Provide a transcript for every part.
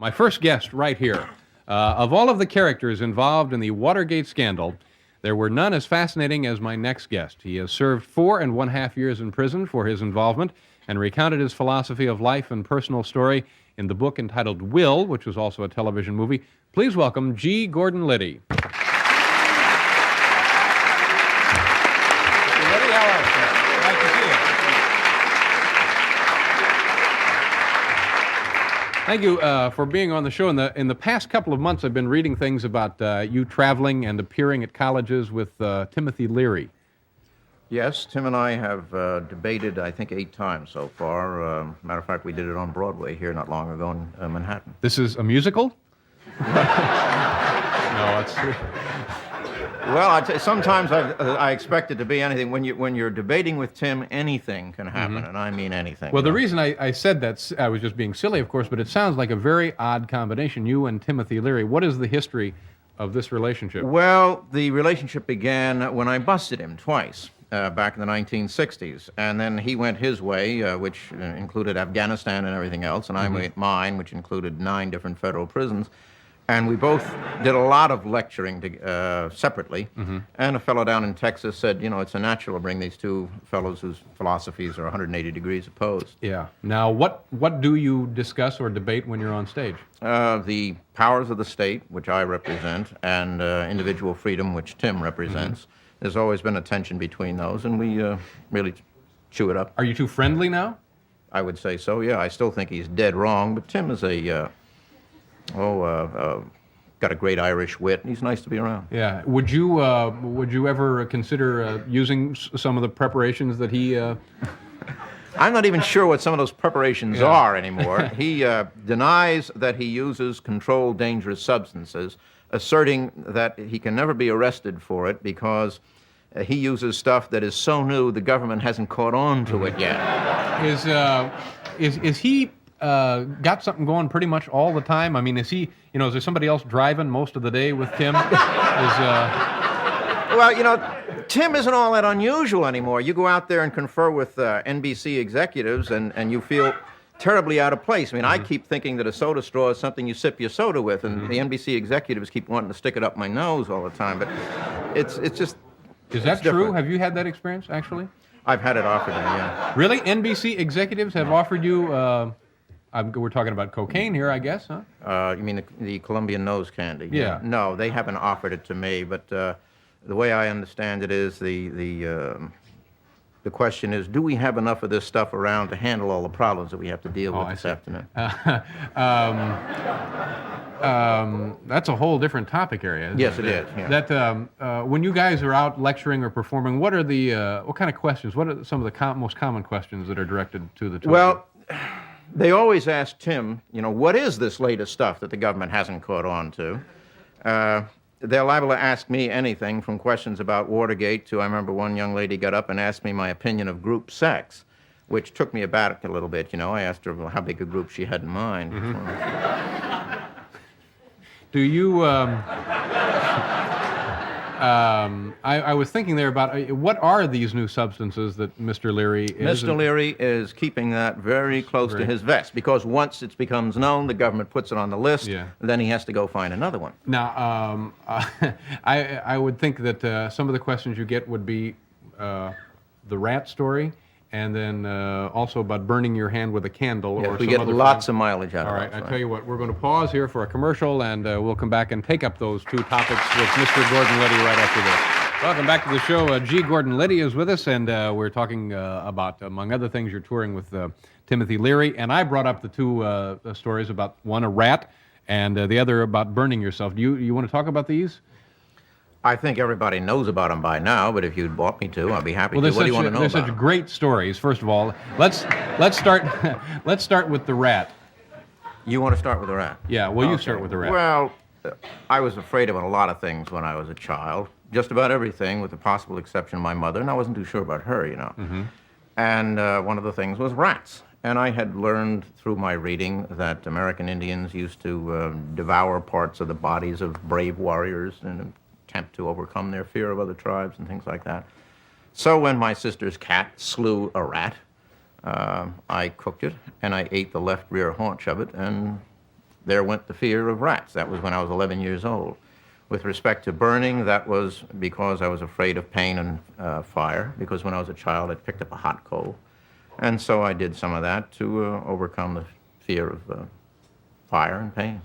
My first guest right here. Of all of the characters involved in the Watergate scandal, there were none as fascinating as my next guest. He has served 4.5 years in prison for his involvement and recounted his philosophy of life and personal story in the book entitled Will, which was also a television movie. Please welcome G. Gordon Liddy. Thank you for being on the show. In the past couple of months, I've been reading things about you traveling and appearing at colleges with Timothy Leary. Yes, Tim and I have debated, I think, 8 times so far. Matter of fact, we did it on Broadway here not long ago in Manhattan. This is a musical? No, it's... Well, sometimes I expect it to be anything. When you're debating with Tim, anything can happen, and I mean anything. Well, the reason I said that, I was just being silly, of course, but it sounds like a very odd combination, you and Timothy Leary. What is the history of this relationship? Well, the relationship began when I busted him twice back in the 1960s, and then he went his way, which included Afghanistan and everything else, and I went mine, which included 9 different federal prisons. And we both did a lot of lecturing separately. And a fellow down in Texas said, you know, it's a natural to bring these two fellows whose philosophies are 180 degrees opposed. Yeah. Now, what do you discuss or debate when you're on stage? The powers of the state, which I represent, and individual freedom, which Tim represents. There's always been a tension between those, and we really chew it up. Are you two friendly now? I would say so, yeah. I still think he's dead wrong, but Tim is a... got a great Irish wit. He's nice to be around. Yeah. Would you ever consider using some of the preparations that he... I'm not even sure what some of those preparations are anymore. He denies that he uses controlled dangerous substances, asserting that he can never be arrested for it because he uses stuff that is so new the government hasn't caught on to it yet. Is he... got something going pretty much all the time? I mean, is there somebody else driving most of the day with Tim? Well, you know, Tim isn't all that unusual anymore. You go out there and confer with NBC executives and you feel terribly out of place. I mean, I keep thinking that a soda straw is something you sip your soda with, and the NBC executives keep wanting to stick it up my nose all the time, but it's just... Is that true? Have you had that experience, actually? I've had it offered to me, yeah. Really? NBC executives have offered you... we're talking about cocaine here, I guess, huh? You mean the Colombian nose candy? Yeah. No, they haven't offered it to me, but the way I understand it is the question is, do we have enough of this stuff around to handle all the problems that we have to deal with this afternoon? That's a whole different topic area. Yes, it is. Yeah. That when you guys are out lecturing or performing, what kind of questions? What are some of the most common questions that are directed to the two? Well, they always ask Tim, you know, what is this latest stuff that the government hasn't caught on to? They're liable to ask me anything from questions about Watergate to, I remember one young lady got up and asked me my opinion of group sex, which took me aback a little bit, you know. I asked her how big a group she had in mind. Do you... I was thinking there about what are these new substances that Mr. Leary is? Mr. Leary is keeping that very close to his vest because once it becomes known, the government puts it on the list, then he has to go find another one. Now, I would think that some of the questions you get would be the rat story, and then also about burning your hand with a candle. Yes, or we some get other lots of mileage out of it. All right, I tell you what, we're going to pause here for a commercial, and we'll come back and take up those two topics with Mr. Gordon Liddy right after this. Welcome back to the show. G. Gordon Liddy is with us, and we're talking about, among other things, you're touring with Timothy Leary, and I brought up the two stories about, one, a rat, and the other about burning yourself. Do you want to talk about these? I think everybody knows about them by now, but if you'd want me to, I'd be happy to. What do you want to know about them? They're such great stories. First of all, let's start with the rat. You want to start with the rat? Yeah, well, you start with the rat. Well, I was afraid of a lot of things when I was a child. Just about everything, with the possible exception of my mother, and I wasn't too sure about her, you know. And one of the things was rats. And I had learned through my reading that American Indians used to devour parts of the bodies of brave warriors and attempt to overcome their fear of other tribes and things like that. So when my sister's cat slew a rat, I cooked it, and I ate the left rear haunch of it, and there went the fear of rats. That was when I was 11 years old. With respect to burning, that was because I was afraid of pain and fire, because when I was a child, I picked up a hot coal. And so I did some of that to overcome the fear of fire and pain.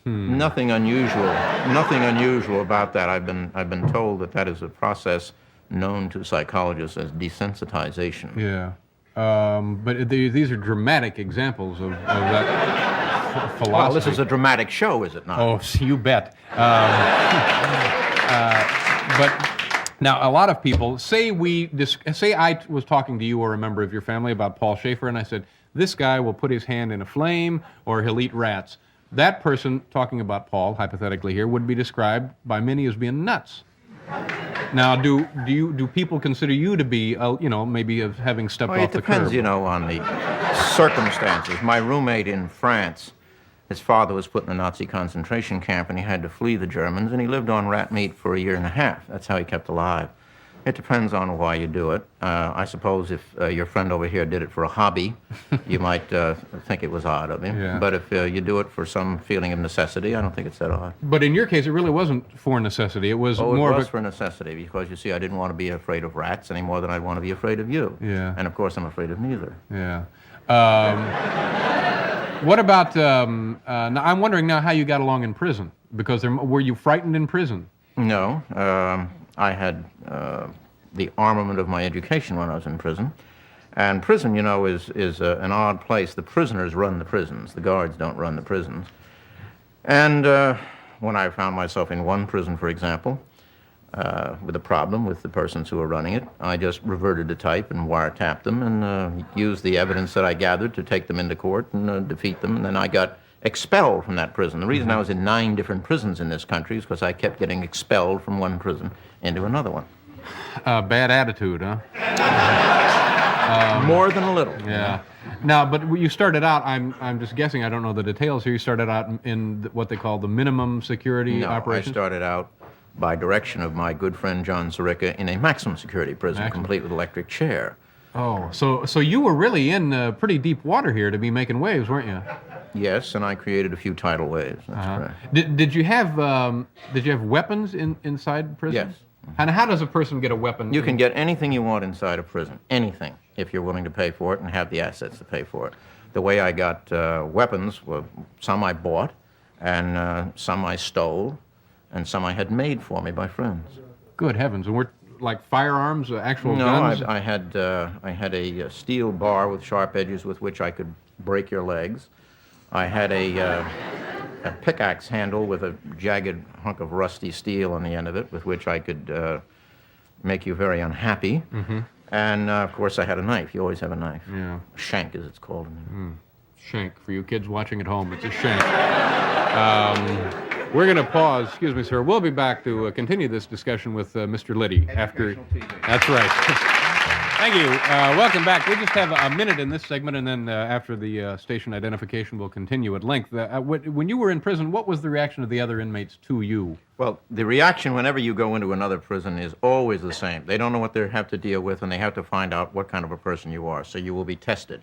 Nothing unusual about that. I've been told that that is a process known to psychologists as desensitization. Yeah. But these are dramatic examples of that philosophy. Well, this is a dramatic show, is it not? Oh, you bet. But now, a lot of people say I was talking to you or a member of your family about Paul Schaefer, and I said, this guy will put his hand in a flame or he'll eat rats. That person talking about Paul, hypothetically here, would be described by many as being nuts. Now, do people consider you to be, maybe of having stepped off the curb? It depends, on the circumstances. My roommate in France, his father was put in a Nazi concentration camp, and he had to flee the Germans, and he lived on rat meat for a year and a half. That's how he kept alive. It depends on why you do it. I suppose if your friend over here did it for a hobby, you might think it was odd of him. Yeah. But if you do it for some feeling of necessity, I don't think it's that odd. But in your case, it really wasn't for necessity. It was it more was of for necessity, because you see, I didn't want to be afraid of rats any more than I'd want to be afraid of you. Yeah. And of course, I'm afraid of neither. Yeah. What about? Now I'm wondering now how you got along in prison, because were you frightened in prison? No. I had the armament of my education when I was in prison. And prison, is an odd place. The prisoners run the prisons. The guards don't run the prisons. And when I found myself in one prison, for example, with a problem with the persons who were running it, I just reverted to type and wiretapped them and used the evidence that I gathered to take them into court and defeat them. And then I got expelled from that prison. The reason I was in 9 different prisons in this country is because I kept getting expelled from one prison into another one. Bad attitude, huh? More than a little. Yeah. Now, but you started out, I'm just guessing, I don't know the details here, you started out in what they call the minimum security operation? I started out by direction of my good friend John Sirica in a maximum security prison, complete with electric chair. Oh, so you were really in pretty deep water here to be making waves, weren't you? Yes, and I created a few tidal waves. That's correct. Did you have weapons inside prison? Yes. And how does a person get a weapon? You can get anything you want inside a prison, anything, if you're willing to pay for it and have the assets to pay for it. The way I got weapons, well, some I bought, and some I stole, and some I had made for me by friends. Good heavens! And we're like firearms, actual guns? No, I had a steel bar with sharp edges with which I could break your legs. I had a pickaxe handle with a jagged hunk of rusty steel on the end of it, with which I could make you very unhappy. Mm-hmm. And, of course, I had a knife. You always have a knife. Yeah. A shank, as it's called. Shank. For you kids watching at home, it's a shank. We're going to pause. Excuse me, sir. We'll be back to continue this discussion with Mr. Liddy after... That's right. Thank you. Welcome back. We just have a minute in this segment, and then after the station identification, we'll continue at length. When you were in prison, what was the reaction of the other inmates to you? Well, the reaction whenever you go into another prison is always the same. They don't know what they have to deal with, and they have to find out what kind of a person you are, so you will be tested.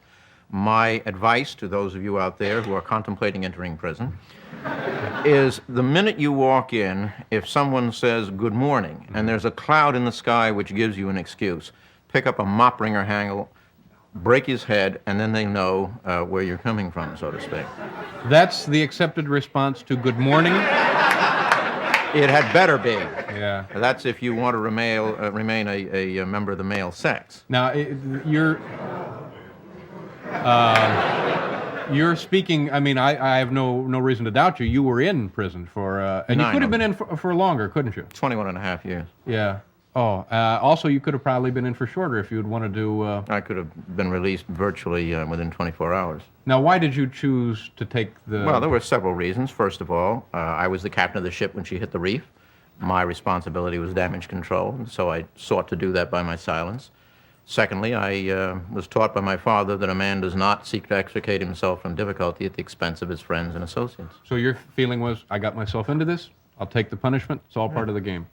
My advice to those of you out there who are contemplating entering prison is the minute you walk in, if someone says good morning, and there's a cloud in the sky which gives you an excuse, pick up a mop wringer handle, break his head, and then they know where you're coming from, so to speak. That's the accepted response to good morning? It had better be. Yeah. That's if you want to remain a member of the male sex. Now, you're speaking, I mean, I have no reason to doubt you. You were in prison for, and you could have been in for longer, couldn't you? 21 and a half years. Yeah. Oh, also you could have probably been in for shorter if you would want to do... I could have been released virtually within 24 hours. Now, why did you choose to take the... Well, there were several reasons. First of all, I was the captain of the ship when she hit the reef. My responsibility was damage control, and so I sought to do that by my silence. Secondly, I was taught by my father that a man does not seek to extricate himself from difficulty at the expense of his friends and associates. So your feeling was, I got myself into this, I'll take the punishment, it's all part of the game.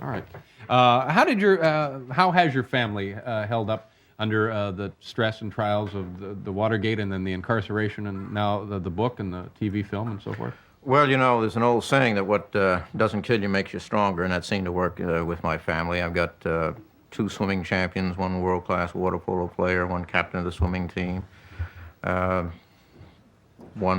All right. How has your family held up under the stress and trials of the Watergate and then the incarceration and now the book and the TV film and so forth? Well, you know, there's an old saying that what doesn't kill you makes you stronger, and that seemed to work with my family. I've got 2 swimming champions, 1 world-class water polo player, 1 captain of the swimming team, 1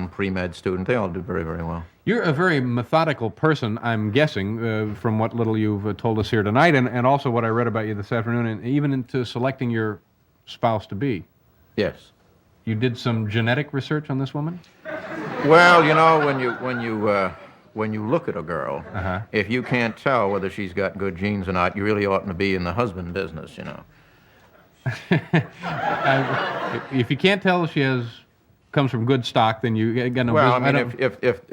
pre-med student. They all do very, very well. You're a very methodical person, I'm guessing, from what little you've told us here tonight, and also what I read about you this afternoon, and even into selecting your spouse-to-be. Yes. You did some genetic research on this woman? Well, you know, when you look at a girl, Uh-huh. if you can't tell whether she's got good genes or not, you really oughtn't to be in the husband business, you know. If you can't tell she comes from good stock, then you got no Well, business. I mean, if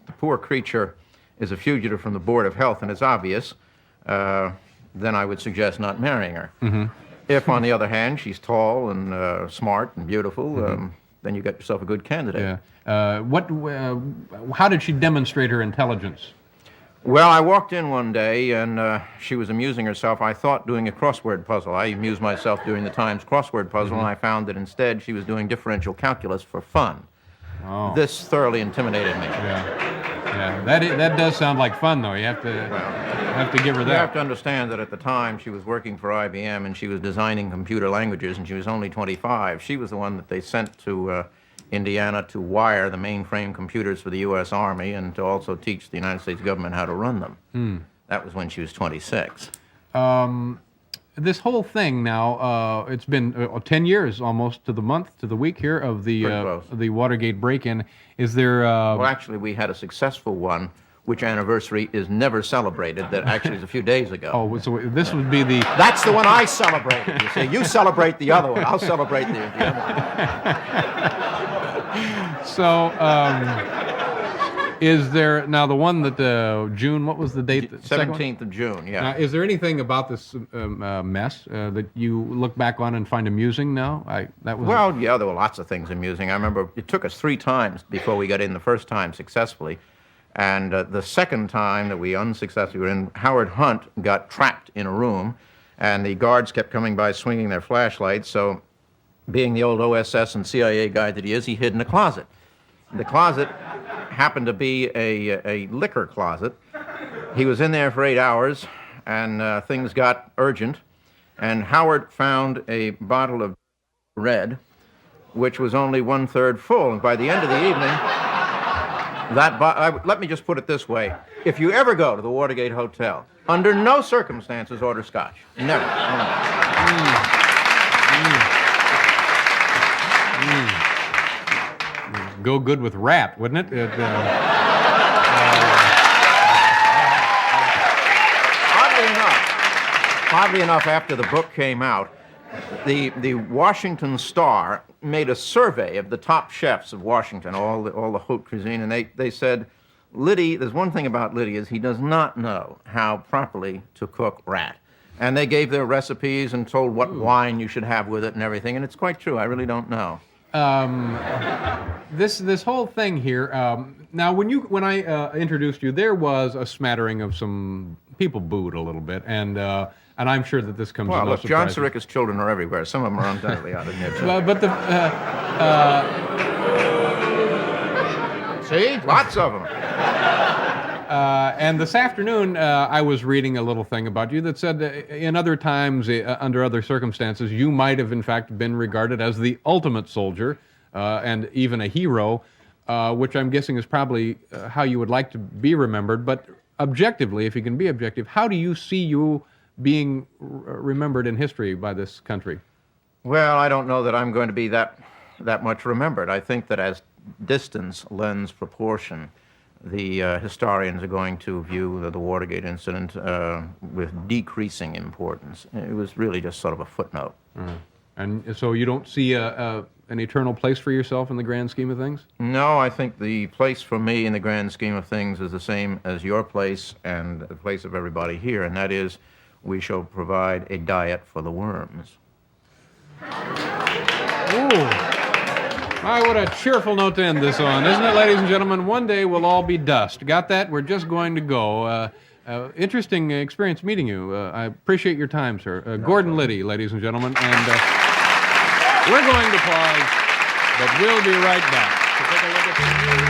the poor creature is a fugitive from the Board of Health and it's obvious, then I would suggest not marrying her. Mm-hmm. If, on the other hand, she's tall and smart and beautiful, then you got yourself a good candidate. Yeah. How did she demonstrate her intelligence? Well, I walked in one day and she was amusing herself, I thought, doing a crossword puzzle. I amused myself doing the Times crossword puzzle, and I found that instead she was doing differential calculus for fun. Oh. This thoroughly intimidated me. Yeah. That does sound like fun, though. You have to give her that. You have to understand that at the time she was working for IBM and she was designing computer languages, and she was only 25. She was the one that they sent to Indiana to wire the mainframe computers for the U.S. Army and to also teach the United States government how to run them. That was when she was 26. This whole thing now, it's been 10 years almost to the month, to the week here of the Watergate break-in. Is there... Well, actually, we had a successful one, which anniversary is never celebrated, that actually is a few days ago. Oh, so this would be the... That's the one I celebrated. You see, you celebrate the other one. I'll celebrate the other one. So, is there now the one that June? What was the date? 17th of June. Yeah. Now, is there anything about this mess that you look back on and find amusing now? Well, yeah, there were lots of things amusing. I remember it took us 3 times before we got in the first time successfully, and the second time that we unsuccessfully were in, Howard Hunt got trapped in a room, and the guards kept coming by swinging their flashlights. So, being the old OSS and CIA guy that he is, he hid in a closet. The closet happened to be a liquor closet. He was in there for 8 hours, and things got urgent, and Howard found a bottle of red, which was only 1/3 full, and by the end of the evening, let me just put it this way. If you ever go to the Watergate Hotel, under no circumstances order scotch. Never. Go good with rat, wouldn't it? Oddly enough, after the book came out, the Washington Star made a survey of the top chefs of Washington, all the haute cuisine, and they said, Liddy, there's one thing about Liddy, is he does not know how properly to cook rat. And they gave their recipes and told what wine you should have with it and everything, and it's quite true. I really don't know. This whole thing here. Now, when I introduced you, there was a smattering of some people booed a little bit, and I'm sure that this comes. Well, as no look, John surprise. Sirica's children are everywhere. Some of them are undoubtedly out of here. But See, lots of them. and this afternoon, I was reading a little thing about you that said in other times, under other circumstances, you might have, in fact, been regarded as the ultimate soldier and even a hero, which I'm guessing is probably how you would like to be remembered. But objectively, if you can be objective, how do you see you being remembered in history by this country? Well, I don't know that I'm going to be that much remembered. I think that as distance lends proportion, the historians are going to view the Watergate incident with decreasing importance. It was really just sort of a footnote. And so you don't see an eternal place for yourself in the grand scheme of things? No, I think the place for me in the grand scheme of things is the same as your place and the place of everybody here, and that is we shall provide a diet for the worms. Ooh. My, what a cheerful note to end this on, isn't it, ladies and gentlemen? One day we'll all be dust. Got that? We're just going to go. Interesting experience meeting you. I appreciate your time, sir. Gordon Liddy, ladies and gentlemen. And We're going to pause, but we'll be right back to take a look at the news.